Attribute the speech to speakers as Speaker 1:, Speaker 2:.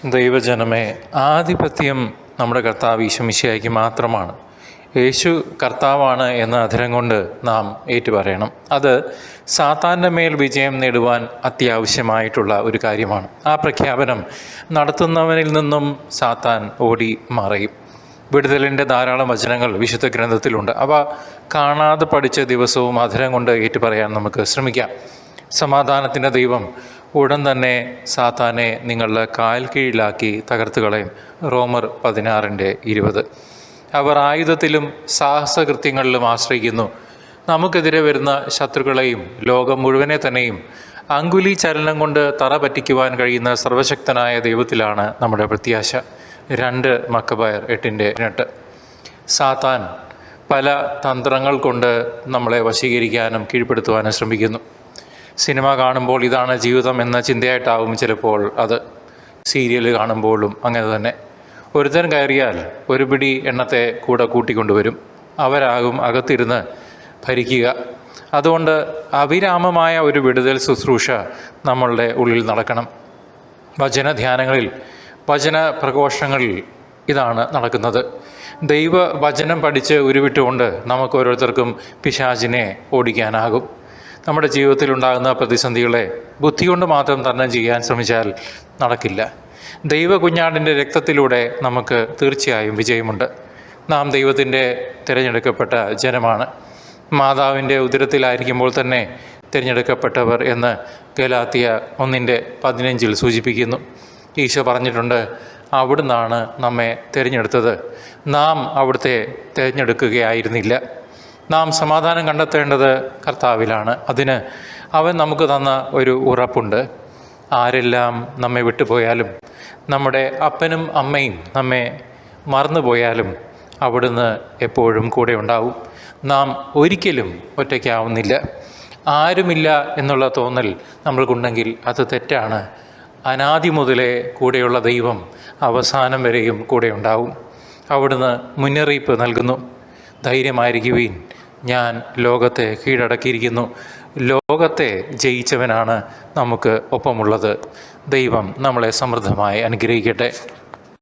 Speaker 1: ദൈവജനമേ, ആധിപത്യം നമ്മുടെ കർത്താവ് ഈശോ മിശിഹായ്ക്ക് മാത്രമാണ്. യേശു കർത്താവാണ് എന്ന അധരം കൊണ്ട് നാം ഏറ്റുപറയണം. അത് സാത്താൻ്റെ മേൽ വിജയം നേടുവാൻ അത്യാവശ്യമായിട്ടുള്ള ഒരു കാര്യമാണ്. ആ പ്രഖ്യാപനം നടത്തുന്നവനിൽ നിന്നും സാത്താൻ ഓടി മറയും. വിടുതലിൻ്റെ ധാരാളം വചനങ്ങൾ വിശുദ്ധ ഗ്രന്ഥത്തിലുണ്ട്. അവ കാണാതെ പഠിച്ച ദിവസവും അധരം കൊണ്ട് ഏറ്റുപറയാൻ നമുക്ക് ശ്രമിക്കാം. സമാധാനത്തിൻ്റെ ദൈവം ഉടൻ തന്നെ സാത്താനെ നിങ്ങളുടെ കാൽ കീഴിലാക്കി തകർത്ത് കളയും. റോമർ 16:20. അവർ ആയുധത്തിലും സാഹസകൃത്യങ്ങളിലും ആശ്രയിക്കുന്നു. നമുക്കെതിരെ വരുന്ന ശത്രുക്കളെയും ലോകം മുഴുവനെ തന്നെയും അങ്കുലി ചലനം കൊണ്ട് തറ പറ്റിക്കുവാൻ കഴിയുന്ന സർവശക്തനായ ദൈവത്തിലാണ് നമ്മുടെ പ്രത്യാശ. 2 മക്കബയർ 8:8. സാത്താൻ പല തന്ത്രങ്ങൾ കൊണ്ട് നമ്മളെ വശീകരിക്കാനും കീഴ്പ്പെടുത്തുവാനും ശ്രമിക്കുന്നു. സിനിമ കാണുമ്പോൾ ഇതാണ് ജീവിതം എന്ന ചിന്തയായിട്ടാവും ചിലപ്പോൾ അത്. സീരിയൽ കാണുമ്പോഴും അങ്ങനെ തന്നെ. ഒരുത്തൻ കയറിയാൽ ഒരു പിടി എണ്ണത്തെ കൂടെ കൂട്ടിക്കൊണ്ടുവരും. അവരാകും അകത്തിരുന്ന് ഭരിക്കുക. അതുകൊണ്ട് അവിരാമമായ ഒരു വിടുതൽ ശുശ്രൂഷ നമ്മളുടെ ഉള്ളിൽ നടക്കണം. വചനധ്യാനങ്ങളിൽ, വചന പ്രഘോഷങ്ങളിൽ ഇതാണ് നടക്കുന്നത്. ദൈവ വചനം പഠിച്ച് ഉരുവിട്ടുകൊണ്ട് നമുക്ക് ഓരോരുത്തർക്കും പിശാചിനെ ഓടിക്കാനാകും. നമ്മുടെ ജീവിതത്തിലുണ്ടാകുന്ന പ്രതിസന്ധികളെ ബുദ്ധി കൊണ്ട് മാത്രം തരണം ചെയ്യാൻ ശ്രമിച്ചാൽ നടക്കില്ല. ദൈവ കുഞ്ഞാടിൻ്റെ രക്തത്തിലൂടെ നമുക്ക് തീർച്ചയായും വിജയമുണ്ട്. നാം ദൈവത്തിൻ്റെ തിരഞ്ഞെടുക്കപ്പെട്ട ജനമാണ്. മാതാവിൻ്റെ ഉദരത്തിലായിരിക്കുമ്പോൾ തന്നെ തിരഞ്ഞെടുക്കപ്പെട്ടവർ എന്ന് ഗലാത്യ 1:15 സൂചിപ്പിക്കുന്നു. ഈശോ പറഞ്ഞിട്ടുണ്ട്, അവിടുന്നാണ് നമ്മെ തിരഞ്ഞെടുത്തത്, നാം അവിടുത്തെ തിരഞ്ഞെടുക്കുകയായിരുന്നില്ല. നാം സമാധാനം കണ്ടെത്തേണ്ടത് കർത്താവിലാണ്. അതിന് അവൻ നമുക്ക് തന്ന ഒരു ഉറപ്പുണ്ട്. ആരെല്ലാം നമ്മെ വിട്ടുപോയാലും, നമ്മുടെ അപ്പനും അമ്മയും നമ്മെ മറന്നുപോയാലും അവിടുന്ന് എപ്പോഴും കൂടെ ഉണ്ടാവും. നാം ഒരിക്കലും ഒറ്റയ്ക്കാവുന്നില്ല. ആരുമില്ല എന്നുള്ള തോന്നൽ നമ്മൾക്കുണ്ടെങ്കിൽ അത് തെറ്റാണ്. അനാദി മുതലേ കൂടെയുള്ള ദൈവം അവസാനം വരെയും കൂടെ ഉണ്ടാവും. അവിടുന്ന് മുന്നറിയിപ്പ് നൽകുന്നു, ധൈര്യമായിരിക്കുവിൻ, ഞാൻ ലോകത്തെ കീഴടക്കിയിരിക്കുന്നു. ലോകത്തെ ജയിച്ചവനാണ് നമുക്ക് ഒപ്പമുള്ളത്. ദൈവം നമ്മളെ സമൃദ്ധമായി അനുഗ്രഹിക്കട്ടെ.